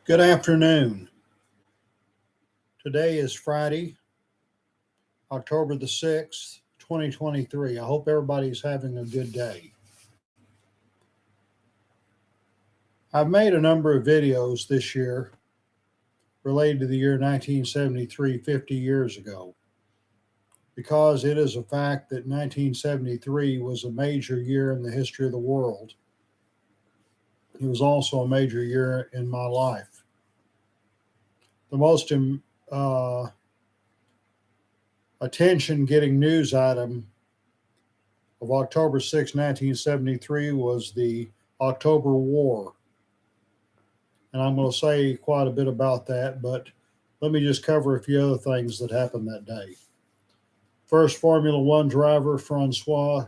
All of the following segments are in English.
Good afternoon. Today is Friday, October the 6th, 2023. I hope everybody's having a good day. I've made a number of videos this year related to the year 1973, 50 years ago, because it is a fact that 1973 was a major year in the history of the world. It was also a major year in my life. The most attention-getting news item of October 6, 1973 was the October War. And I'm going to say quite a bit about that, but let me just cover a few other things that happened that day. First Formula One driver Francois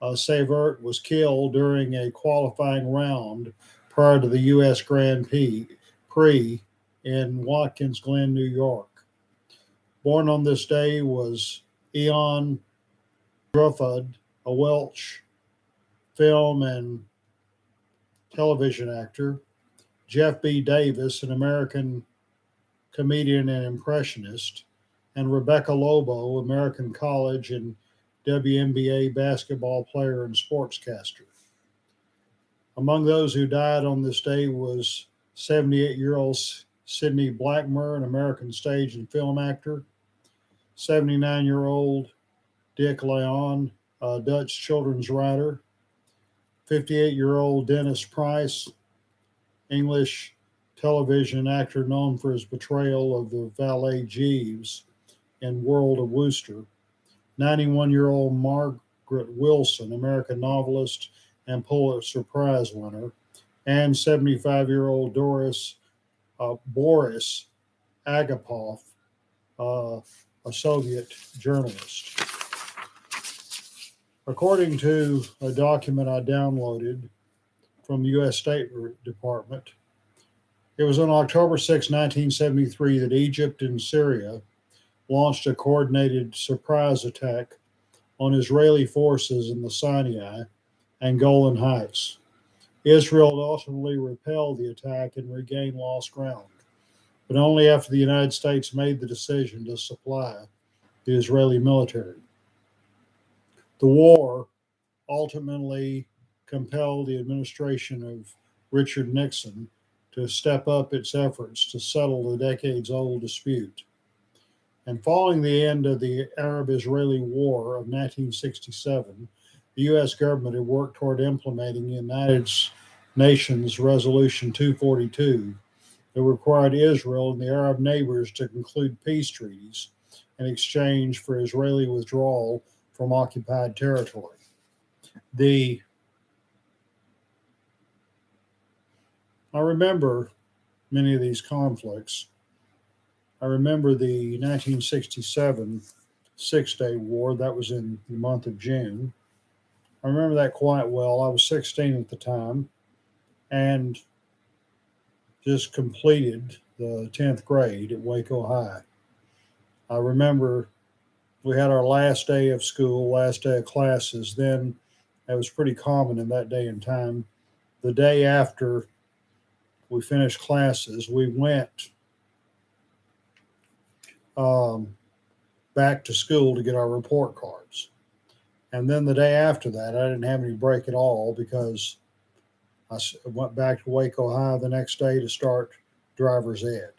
Savert was killed during a qualifying round prior to the U.S. Grand Prix in Watkins Glen, New York. Born on this day was Ian Gruffud, a Welsh film and television actor, Jeff B. Davis, an American comedian and impressionist, and Rebecca Lobo, American college and WNBA basketball player and sportscaster. Among those who died on this day was 78-year-old Sidney Blackmer, an American stage and film actor, 79-year-old Dick Lyon, a Dutch children's writer, 58-year-old Dennis Price, English television actor known for his portrayal of the valet Jeeves in World of Wooster, 91-year-old Margaret Wilson, American novelist and Pulitzer Prize winner, and 75-year-old Boris Agapov, a Soviet journalist. According to a document I downloaded from the U.S. State Department, it was on October 6, 1973, that Egypt and Syria launched a coordinated surprise attack on Israeli forces in the Sinai and Golan Heights. Israel ultimately repelled the attack and regained lost ground, but only after the United States made the decision to supply the Israeli military. The war ultimately compelled the administration of Richard Nixon to step up its efforts to settle the decades-old dispute. And following the end of the Arab-Israeli War of 1967, the U.S. government had worked toward implementing the United Nations Resolution 242 that required Israel and the Arab neighbors to conclude peace treaties in exchange for Israeli withdrawal from occupied territory. I remember many of these conflicts. I remember the 1967 Six-Day War. That was in the month of June. I remember that quite well. I was 16 at the time and just completed the 10th grade at Waco High. I remember we had our last day of school, last day of classes. Then it was pretty common in that day and time. The day after we finished classes, we went back to school to get our report cards. And then the day after that, I didn't have any break at all because I went back to Waco High the next day to start driver's ed.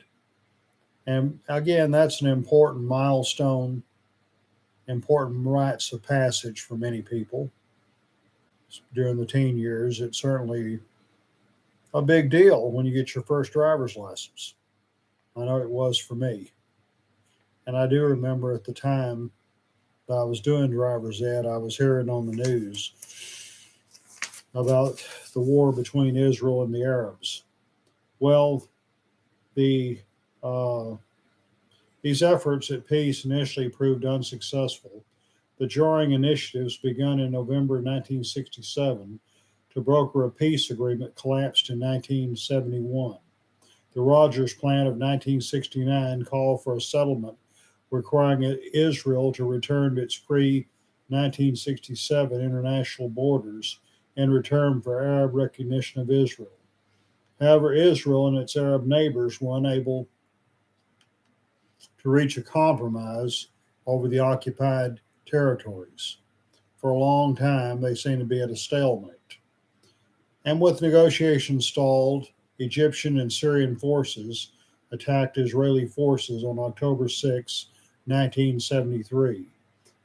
And again, that's an important milestone, important rites of passage for many people during the teen years. It's certainly a big deal when you get your first driver's license. I know it was for me. And I do remember at the time that I was doing driver's ed, I was hearing on the news about the war between Israel and the Arabs. Well, these efforts at peace initially proved unsuccessful. The jarring initiatives begun in November 1967 to broker a peace agreement collapsed in 1971. The Rogers Plan of 1969 called for a settlement requiring Israel to return to its pre-1967 international borders in return for Arab recognition of Israel. However, Israel and its Arab neighbors were unable to reach a compromise over the occupied territories. For a long time, they seemed to be at a stalemate. And with negotiations stalled, Egyptian and Syrian forces attacked Israeli forces on October 6, 1973,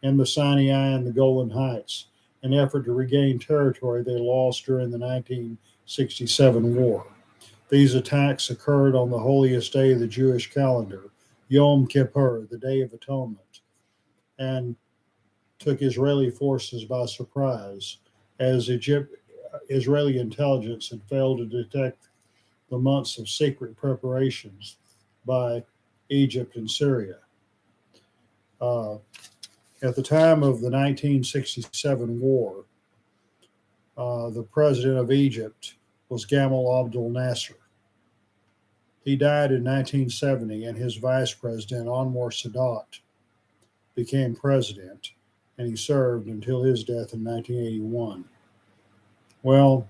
in the Sinai and the Golan Heights, an effort to regain territory they lost during the 1967 war. These attacks occurred on the holiest day of the Jewish calendar, Yom Kippur, the Day of Atonement, and took Israeli forces by surprise, as Israeli intelligence had failed to detect the months of secret preparations by Egypt and Syria. At the time of the 1967 war, the president of Egypt was Gamal Abdel Nasser. He died in 1970, and his vice president, Anwar Sadat, became president, and he served until his death in 1981. Well,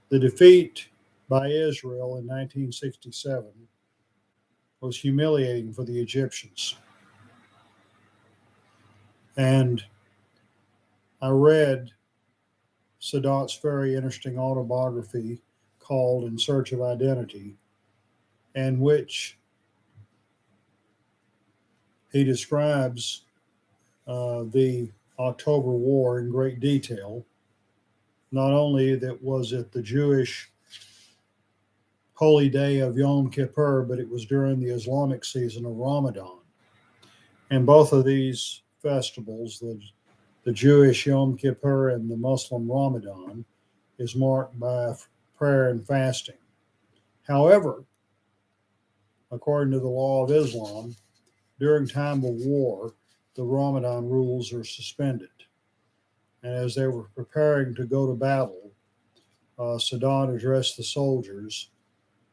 the defeat by Israel in 1967 was humiliating for the Egyptians. And I read Sadat's very interesting autobiography called In Search of Identity, in which he describes the October War in great detail. Not only that was it the Jewish holy day of Yom Kippur, but it was during the Islamic season of Ramadan. And both of these festivals, the Jewish Yom Kippur and the Muslim Ramadan, is marked by prayer and fasting. However, according to the law of Islam, during time of war, the Ramadan rules are suspended. And as they were preparing to go to battle, Sadat addressed the soldiers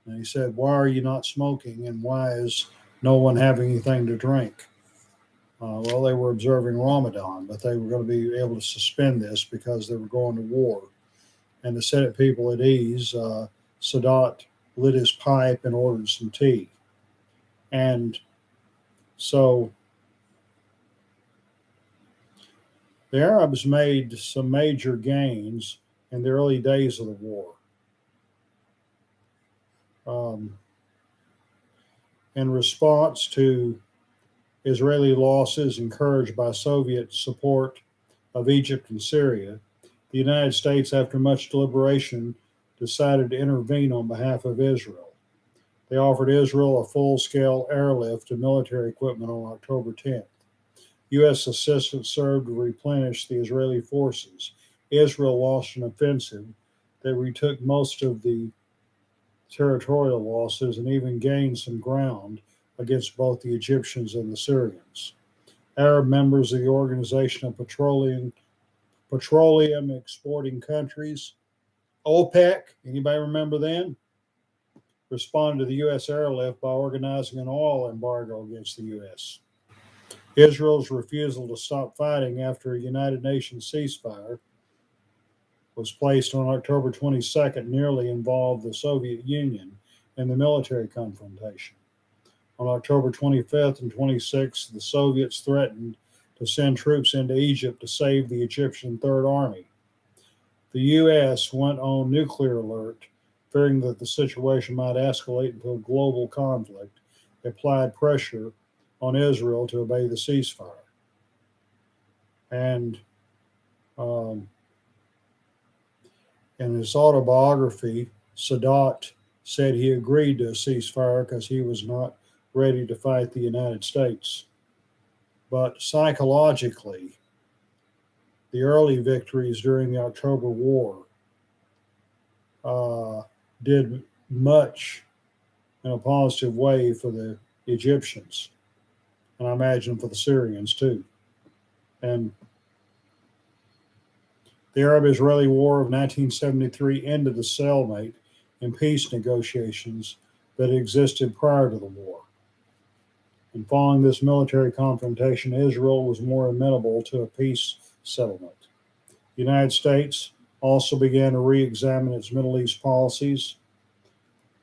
and he said, "Why are you not smoking, and why is no one having anything to drink?" Well, they were observing Ramadan, but they were going to be able to suspend this because they were going to war. And to set people at ease, Sadat lit his pipe and ordered some tea. And so the Arabs made some major gains in the early days of the war. In response to Israeli losses encouraged by Soviet support of Egypt and Syria, the United States, after much deliberation, decided to intervene on behalf of Israel. They offered Israel a full-scale airlift of military equipment on October 10th. U.S. assistance served to replenish the Israeli forces. Israel launched an offensive that retook most of the territorial losses and even gained some ground against both the Egyptians and the Syrians. Arab members of the Organization of Petroleum Exporting Countries, OPEC, anybody remember them? Responded to the U.S. airlift by organizing an oil embargo against the U.S. Israel's refusal to stop fighting after a United Nations ceasefire was placed on October 22nd nearly involved the Soviet Union in the military confrontation. On October 25th and 26th, the Soviets threatened to send troops into Egypt to save the Egyptian Third Army. The U.S. went on nuclear alert, fearing that the situation might escalate into a global conflict, applied pressure on Israel to obey the ceasefire. And in his autobiography, Sadat said he agreed to a ceasefire because he was not ready to fight the United States. But psychologically, the early victories during the October War did much in a positive way for the Egyptians, and I imagine for the Syrians too. And the Arab-Israeli War of 1973 ended the stalemate in peace negotiations that existed prior to the war. And following this military confrontation, Israel was more amenable to a peace settlement. The United States also began to re-examine its Middle East policies.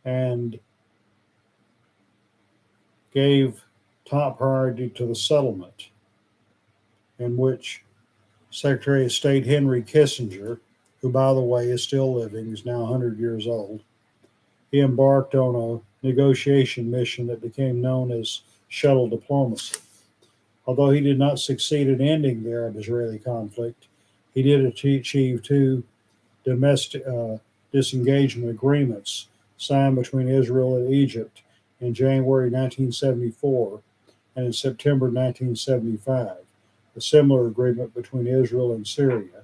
and gave top priority to the settlement, in which Secretary of State Henry Kissinger, who, by the way, is still living, is now 100 years old, he embarked on a negotiation mission that became known as shuttle diplomacy. Although he did not succeed in ending the Arab-Israeli conflict, he did achieve two domestic disengagement agreements signed between Israel and Egypt in January 1974 and in September 1975, a similar agreement between Israel and Syria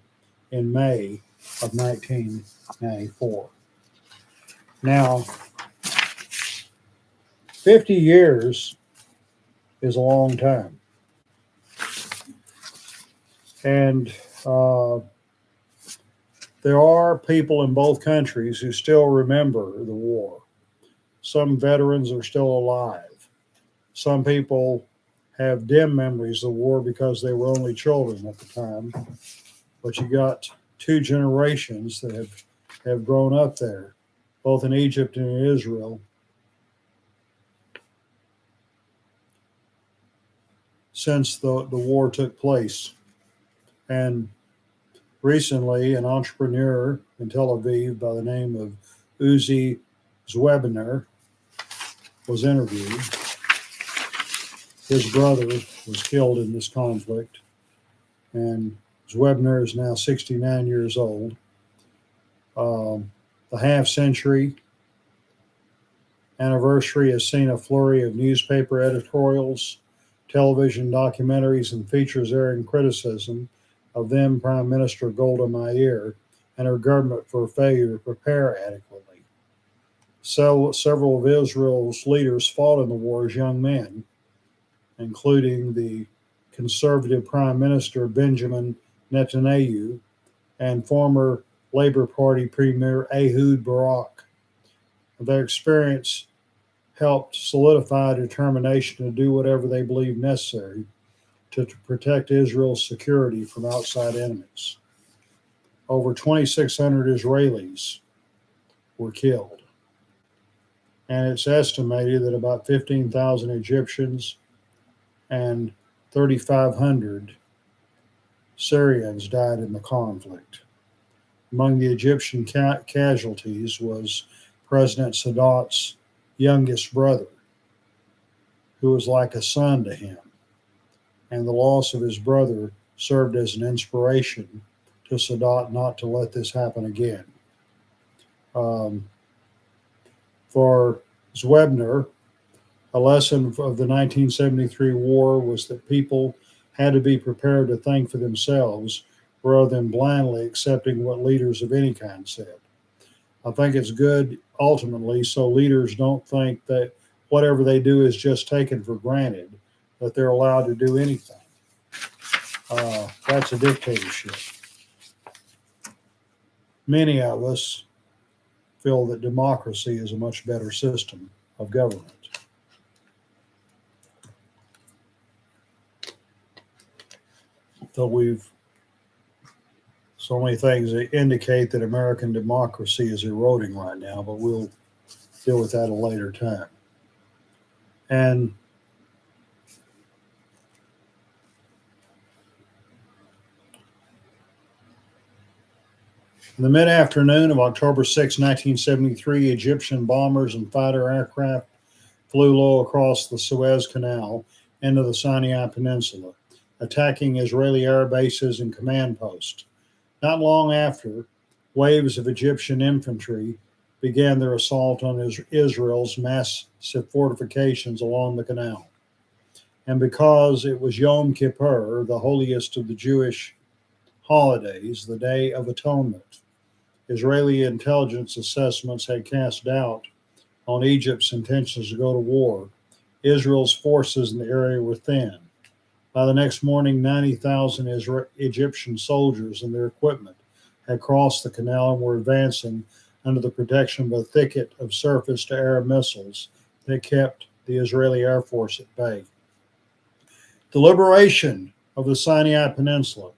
in May of 1994. Now, 50 years is a long time. And there are people in both countries who still remember the war. Some veterans are still alive. Some people have dim memories of the war because they were only children at the time. But you got two generations that have grown up there, both in Egypt and in Israel, since the war took place. And recently, an entrepreneur in Tel Aviv by the name of Uzi Zwebner was interviewed. His brother was killed in this conflict, and Zwebner is now 69 years old. The half-century anniversary has seen a flurry of newspaper editorials, television documentaries, and features airing criticism of then Prime Minister Golda Meir and her government for failure to prepare adequately. So, several of Israel's leaders fought in the war as young men, including the conservative Prime Minister Benjamin Netanyahu and former Labor Party Premier Ehud Barak. Their experience helped solidify determination to do whatever they believed necessary to protect Israel's security from outside enemies. Over 2,600 Israelis were killed, and it's estimated that about 15,000 Egyptians and 3,500 Syrians died in the conflict. Among the Egyptian casualties was President Sadat's youngest brother, who was like a son to him. And the loss of his brother served as an inspiration to Sadat not to let this happen again. For Zwebner, a lesson of the 1973 war was that people had to be prepared to think for themselves rather than blindly accepting what leaders of any kind said. I think it's good ultimately so leaders don't think that whatever they do is just taken for granted, that they're allowed to do anything. That's a dictatorship. Many of us feel that democracy is a much better system of government. So so many things that indicate that American democracy is eroding right now, but we'll deal with that at a later time. And in the mid-afternoon of October 6, 1973, Egyptian bombers and fighter aircraft flew low across the Suez Canal into the Sinai Peninsula, attacking Israeli air bases and command posts. Not long after, waves of Egyptian infantry began their assault on Israel's massive fortifications along the canal. And because it was Yom Kippur, the holiest of the Jewish holidays, the Day of Atonement, Israeli intelligence assessments had cast doubt on Egypt's intentions to go to war. Israel's forces in the area were thin. By the next morning, 90,000 Egyptian soldiers and their equipment had crossed the canal and were advancing under the protection of a thicket of surface-to-air missiles that kept the Israeli Air Force at bay. The liberation of the Sinai Peninsula,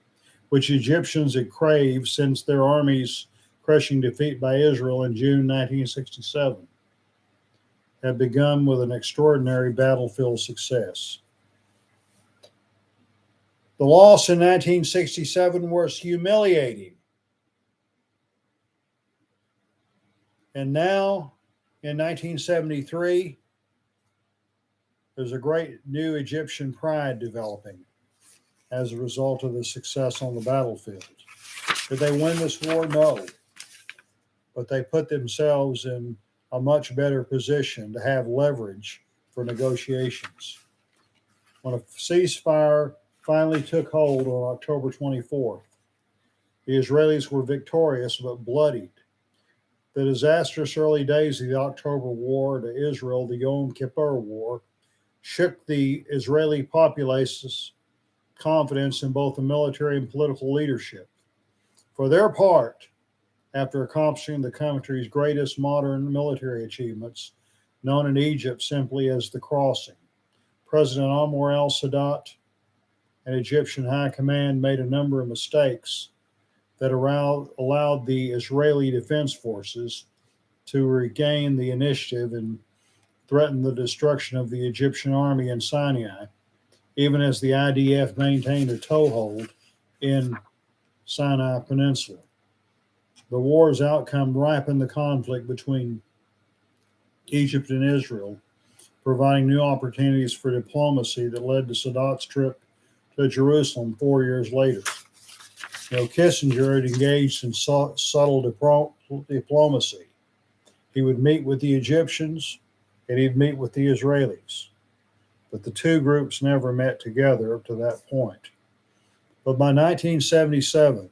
which Egyptians had craved since their army's crushing defeat by Israel in June 1967, had begun with an extraordinary battlefield success. The loss in 1967 was humiliating. And now, in 1973, there's a great new Egyptian pride developing as a result of the success on the battlefield. Did they win this war? No. But they put themselves in a much better position to have leverage for negotiations. When a ceasefire finally took hold on October 24th, the Israelis were victorious but bloodied. The disastrous early days of the October War to Israel, the Yom Kippur War, shook the Israeli populace's confidence in both the military and political leadership. For their part, after accomplishing the country's greatest modern military achievements, known in Egypt simply as the Crossing, President Anwar al-Sadat and Egyptian High Command made a number of mistakes that allowed the Israeli Defense Forces to regain the initiative and threaten the destruction of the Egyptian army in Sinai, even as the IDF maintained a toehold in Sinai Peninsula. The war's outcome ripened the conflict between Egypt and Israel, providing new opportunities for diplomacy that led to Sadat's trip to Jerusalem 4 years later. Kissinger had engaged in subtle diplomacy. He would meet with the Egyptians and he'd meet with the Israelis. But the two groups never met together up to that point. But by 1977,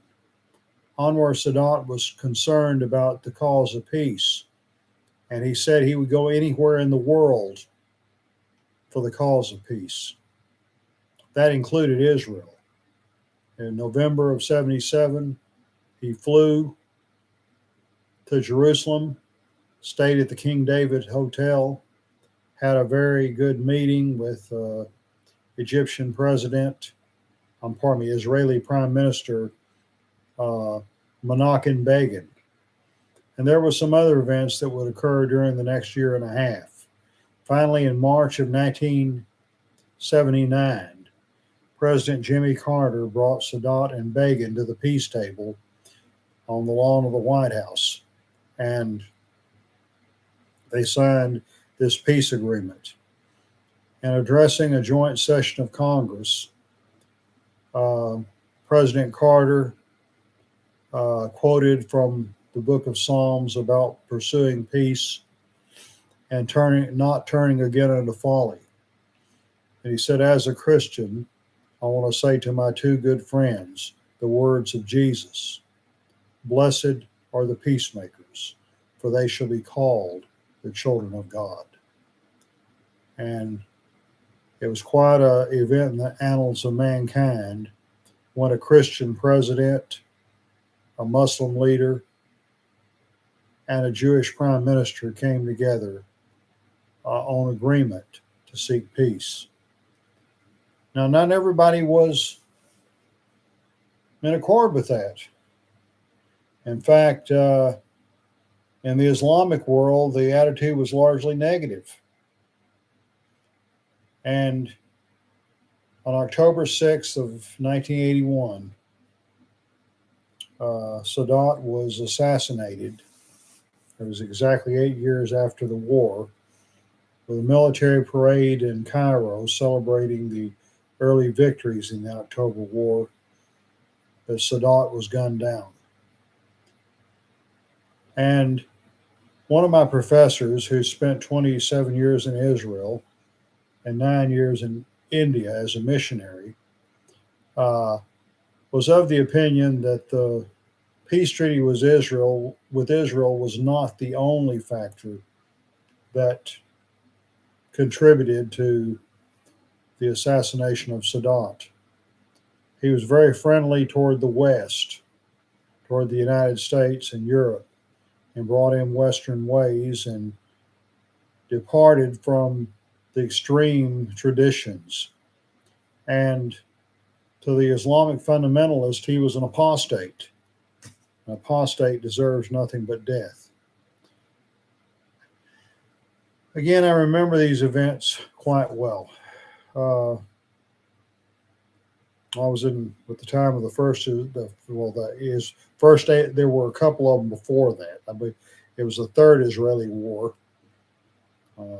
Anwar Sadat was concerned about the cause of peace, and he said he would go anywhere in the world for the cause of peace. That included Israel. In November of 77, he flew to Jerusalem, stayed at the King David Hotel, had a very good meeting with Egyptian Israeli Prime Minister Menachem Begin. And there were some other events that would occur during the next year and a half. Finally, in March of 1979, President Jimmy Carter brought Sadat and Begin to the peace table on the lawn of the White House, and they signed this peace agreement. And addressing a joint session of Congress, President Carter quoted from the book of Psalms about pursuing peace and not turning again into folly. And he said, as a Christian, I want to say to my two good friends the words of Jesus: blessed are the peacemakers, for they shall be called the children of God. And it was quite an event in the annals of mankind when a Christian president, a Muslim leader, and a Jewish prime minister came together on agreement to seek peace. Now, not everybody was in accord with that. In fact, in the Islamic world, the attitude was largely negative. And on October 6th of 1981, Sadat was assassinated. It was exactly 8 years after the war, with a military parade in Cairo celebrating the early victories in the October War, that Sadat was gunned down. And one of my professors, who spent 27 years in Israel and 9 years in India as a missionary, was of the opinion that the peace treaty with Israel was not the only factor that contributed to the assassination of Sadat. He was very friendly toward the West, toward the United States and Europe, and brought in Western ways and departed from the extreme traditions. And to the Islamic fundamentalist, he was an apostate. An apostate deserves nothing but death. Again, I remember these events quite well. Uh, I was in at the time of the first, that is first. There were a couple of them before that. I believe it was the third Israeli war. I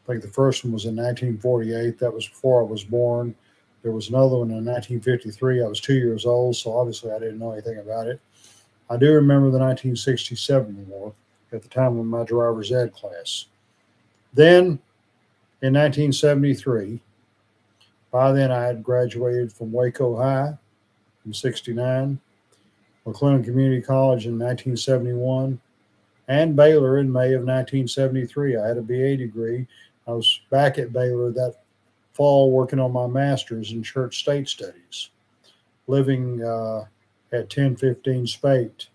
think the first one was in 1948. That was before I was born. There was another one in 1953. I was 2 years old, so obviously I didn't know anything about it. I do remember the 1967 war at the time of my driver's ed class. Then in 1973, by then I had graduated from Waco High in 69, McLennan Community College in 1971, and Baylor in May of 1973. I had a BA degree. I was back at Baylor that fall working on my master's in church state studies, living at 1015 Spate,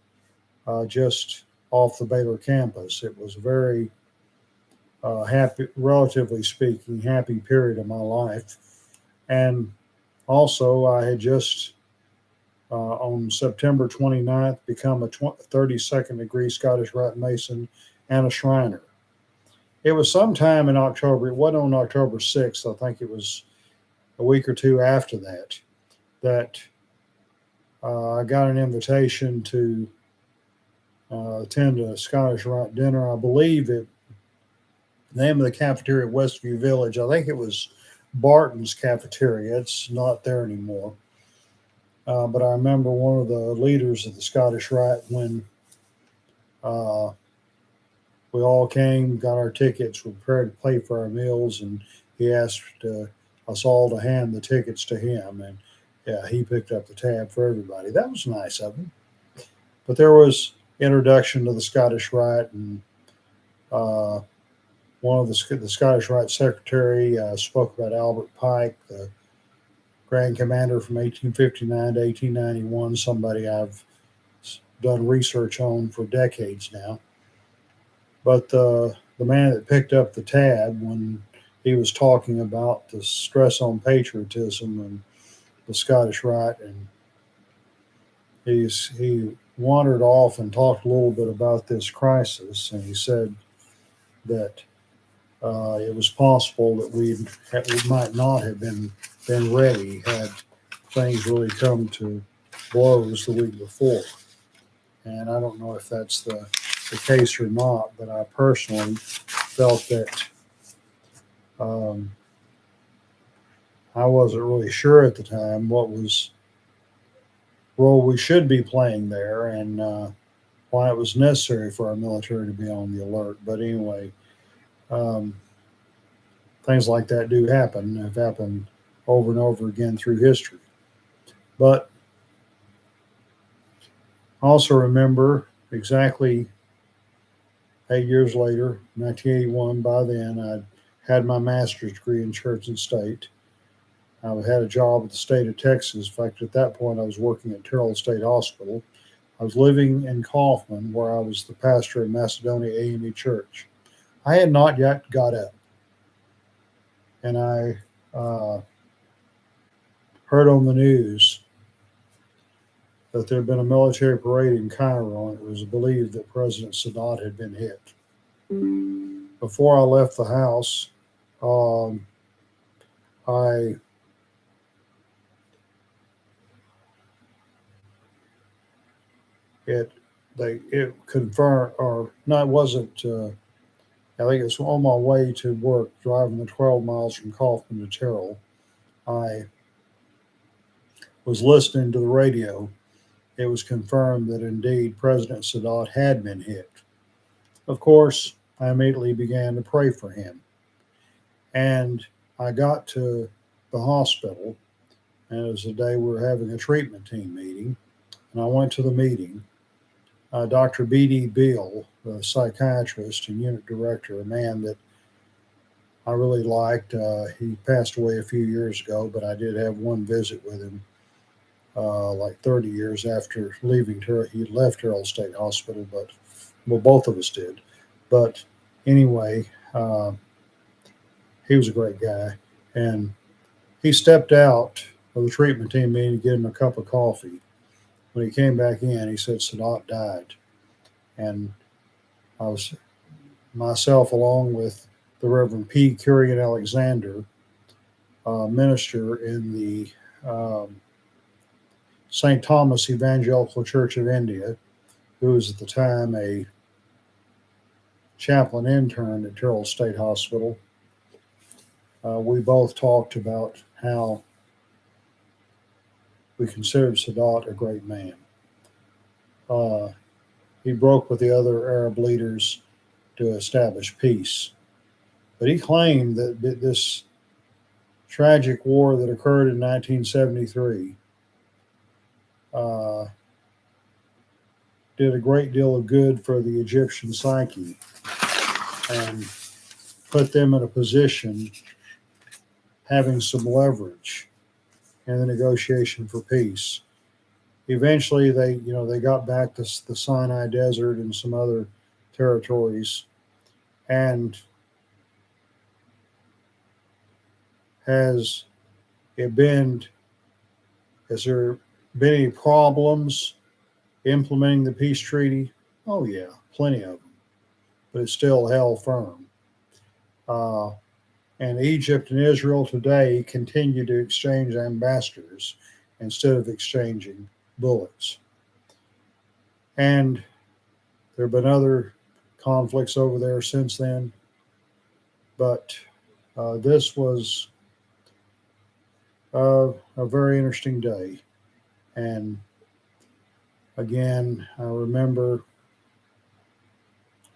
just off the Baylor campus. It was a very happy, relatively speaking, happy period of my life. And also, I had just on September 29th become a 32nd degree Scottish Rite Mason and a Shriner. It was sometime in October. It wasn't on October 6th. I think it was a week or two after that, that I got an invitation to attend a Scottish Rite dinner. I believe the name of the cafeteria at Westview Village, I think it was Barton's Cafeteria. It's not there anymore. But I remember one of the leaders of the Scottish Rite, when we all came, got our tickets, were prepared to pay for our meals, and he asked us all to hand the tickets to him. And yeah, he picked up the tab for everybody. That was nice of him. But there was introduction to the Scottish Rite, and one of the Scottish Rite secretary spoke about Albert Pike, the Grand Commander from 1859 to 1891, somebody I've done research on for decades now. But the man that picked up the tab when he was talking about the stress on patriotism and the Scottish Rite, and he wandered off and talked a little bit about this crisis, and he said that it was possible that we might not have been ready had things really come to blows the week before. And I don't know if that's the case or not, but I personally felt that I wasn't really sure at the time what role we should be playing there, and why it was necessary for our military to be on the alert. But anyway, things like that do happen, have happened over and over again through history. But I also remember exactly 8 years later, 1981, by then I'd had my master's degree in church and state. I had a job at the state of Texas. In fact, at that point, I was working at Terrell State Hospital. I was living in Kaufman, where I was the pastor of Macedonia AME Church. I had not yet got up, and I heard on the news that there had been a military parade in Cairo, and it was believed that President Sadat had been hit. Before I left the house, it confirmed, or no, it wasn't. I think it was on my way to work, driving the 12 miles from Kaufman to Terrell. I was listening to the radio. It was confirmed that indeed President Sadat had been hit. Of course, I immediately began to pray for him. And I got to the hospital, and it was the day we were having a treatment team meeting. And I went to the meeting. Dr. B.D. Beal, the psychiatrist and unit director, a man that I really liked. He passed away a few years ago, but I did have one visit with him like 30 years after leaving Terrell. He left Terrell State Hospital, but well, both of us did. But anyway, he was a great guy. And he stepped out of the treatment team meeting to get him a cup of coffee. When he came back in, he said Sadat died. And I was, myself, along with the Reverend P. Kurian Alexander, minister in the St. Thomas Evangelical Church of India, who was at the time a chaplain intern at Terrell State Hospital. We both talked about how we considered Sadat a great man. He broke with the other Arab leaders to establish peace. But he claimed that this tragic war that occurred in 1973 did a great deal of good for the Egyptian psyche and put them in a position having some leverage in the negotiation for peace. Eventually, they got back to the Sinai Desert and some other territories, and has there been any problems implementing the peace treaty? Oh yeah, plenty of them, but it's still held firm. And Egypt and Israel today continue to exchange ambassadors instead of exchanging bullets. And there have been other conflicts over there since then, but this was a very interesting day. And again, I remember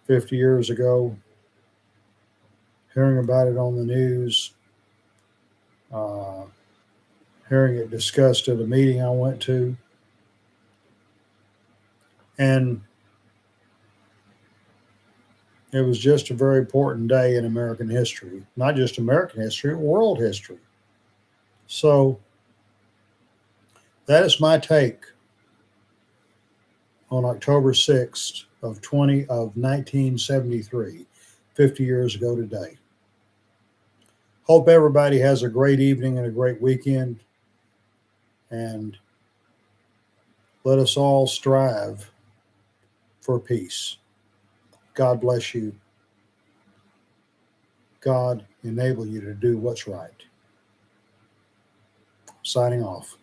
50 years ago hearing about it on the news, hearing it discussed at a meeting I went to. And it was just a very important day in American history, not just American history, world history. So that is my take on October 6th of 1973, 50 years ago today. Hope everybody has a great evening and a great weekend. And let us all strive for peace. God bless you. God enable you to do what's right. Signing off.